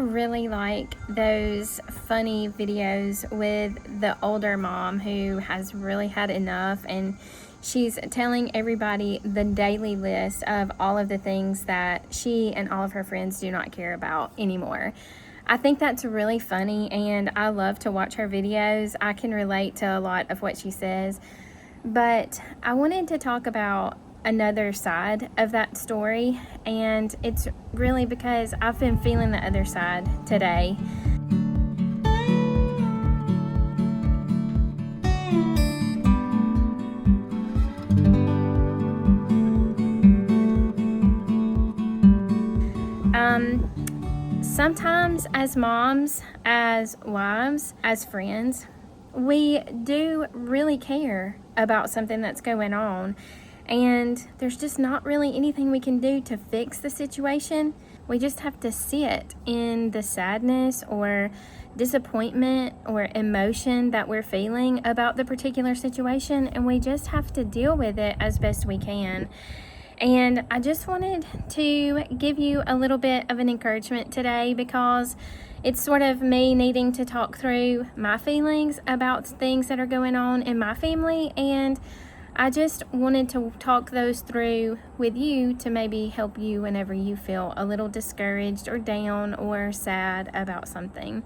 really like those funny videos with the older mom who has really had enough, and she's telling everybody the daily list of all of the things that she and all of her friends do not care about anymore. I think that's really funny, and I love to watch her videos. I can relate to a lot of what she says, but I wanted to talk about another side of that story, and it's really because I've been feeling the other side today. Sometimes as moms, as wives, as friends, we do really care about something that's going on, and there's just not really anything we can do to fix the situation. We just have to sit in the sadness or disappointment or emotion that we're feeling about the particular situation, and we just have to deal with it as best we can. And I just wanted to give you a little bit of an encouragement today, because it's sort of me needing to talk through my feelings about things that are going on in my family, and I just wanted to talk those through with you to maybe help you whenever you feel a little discouraged or down or sad about something.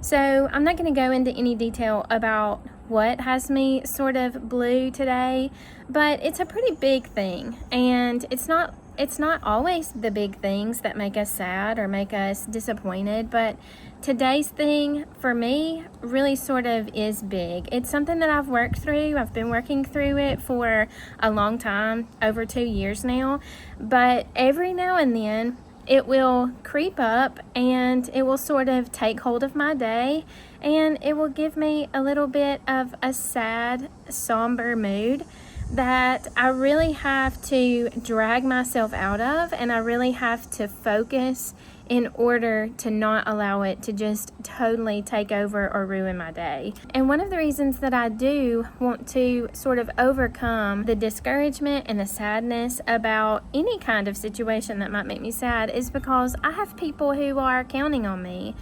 So I'm not going to go into any detail about what has me sort of blue today, but it's a pretty big thing, and it's not always the big things that make us sad or make us disappointed, but today's thing for me really sort of is big. It's something that I've worked through. I've been working through it for a long time, over 2 years now, but every now and then it will creep up and it will sort of take hold of my day, and it will give me a little bit of a sad, somber mood that I really have to drag myself out of, and I really have to focus in order to not allow it to just totally take over or ruin my day. And one of the reasons that I do want to sort of overcome the discouragement and the sadness about any kind of situation that might make me sad is because I have people who are counting on me.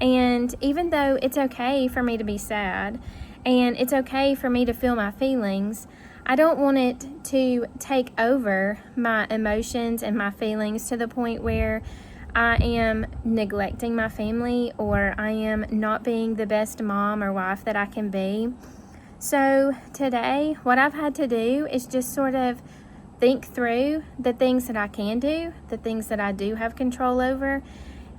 And even though it's okay for me to be sad and it's okay for me to feel my feelings, I don't want it to take over my emotions and my feelings to the point where I am neglecting my family or I am not being the best mom or wife that I can be. So today, what I've had to do is just sort of think through the things that I can do, the things that I do have control over,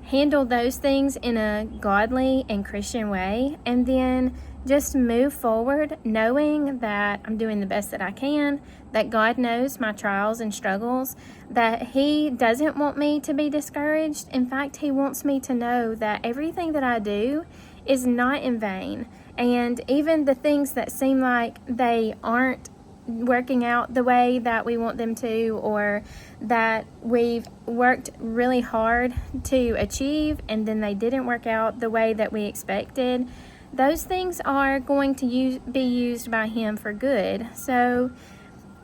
handle those things in a godly and Christian way, and then just move forward knowing that I'm doing the best that I can, that God knows my trials and struggles, that He doesn't want me to be discouraged. In fact, He wants me to know that everything that I do is not in vain. And even the things that seem like they aren't working out the way that we want them to, or that we've worked really hard to achieve and then they didn't work out the way that we expected, those things are going to be used by Him for good. So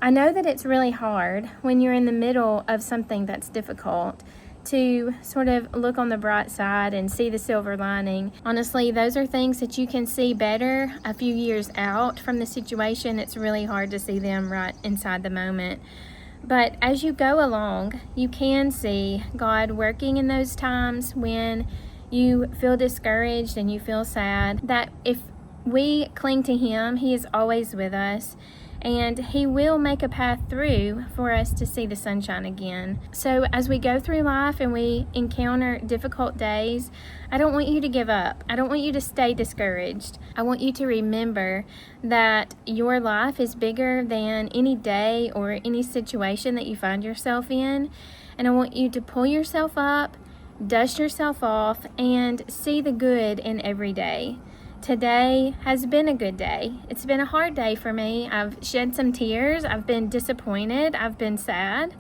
I know that it's really hard when you're in the middle of something that's difficult to sort of look on the bright side and see the silver lining. Honestly, those are things that you can see better a few years out from the situation. It's really hard to see them right inside the moment. But as you go along, you can see God working in those times when you feel discouraged and you feel sad, that if we cling to Him, He is always with us, and He will make a path through for us to see the sunshine again. So as we go through life and we encounter difficult days, I don't want you to give up. I don't want you to stay discouraged. I want you to remember that your life is bigger than any day or any situation that you find yourself in, and I want you to pull yourself up, dust yourself off, and see the good in every day. Today has been a good day. It's been a hard day for me. I've shed some tears. I've been disappointed. I've been sad.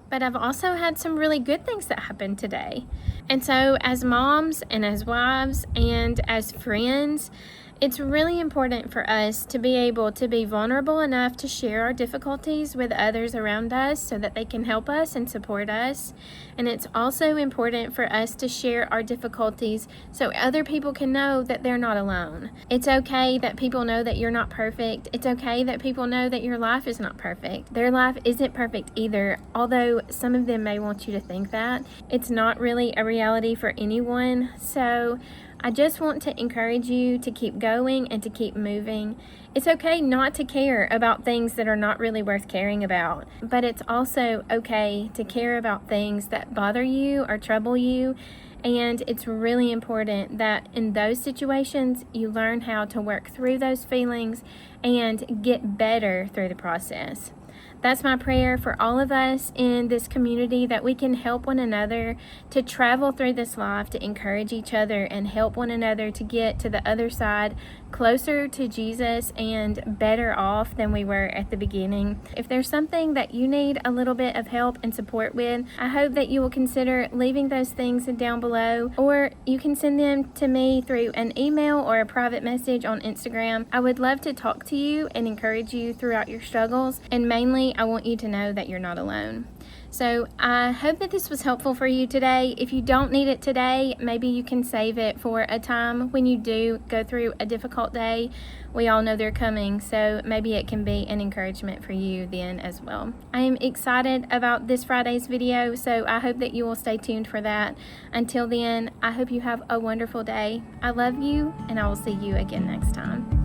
But I've also had some really good things that happened today. And so as moms and as wives and as friends, It's really important for us to be able to be vulnerable enough to share our difficulties with others around us so that they can help us and support us. And it's also important for us to share our difficulties so other people can know that they're not alone. It's okay that people know that you're not perfect. It's okay that people know that your life is not perfect. Their life isn't perfect either, although some of them may want you to think that. It's not really a reality for anyone. So I just want to encourage you to keep going and to keep moving. It's okay not to care about things that are not really worth caring about, but it's also okay to care about things that bother you or trouble you. And it's really important that in those situations, you learn how to work through those feelings and get better through the process. That's my prayer for all of us in this community, that we can help one another to travel through this life, to encourage each other and help one another to get to the other side closer to Jesus and better off than we were at the beginning. If there's something that you need a little bit of help and support with, I hope that you will consider leaving those things down below, or you can send them to me through an email or a private message on Instagram. I would love to talk to you and encourage you throughout your struggles, and mainly I want you to know that you're not alone. So I hope that this was helpful for you today. If you don't need it today, maybe you can save it for a time when you do go through a difficult day. We all know they're coming, so maybe it can be an encouragement for you then as well. I am excited about this Friday's video, so I hope that you will stay tuned for that. Until then, I hope you have a wonderful day. I love you, and I will see you again next time.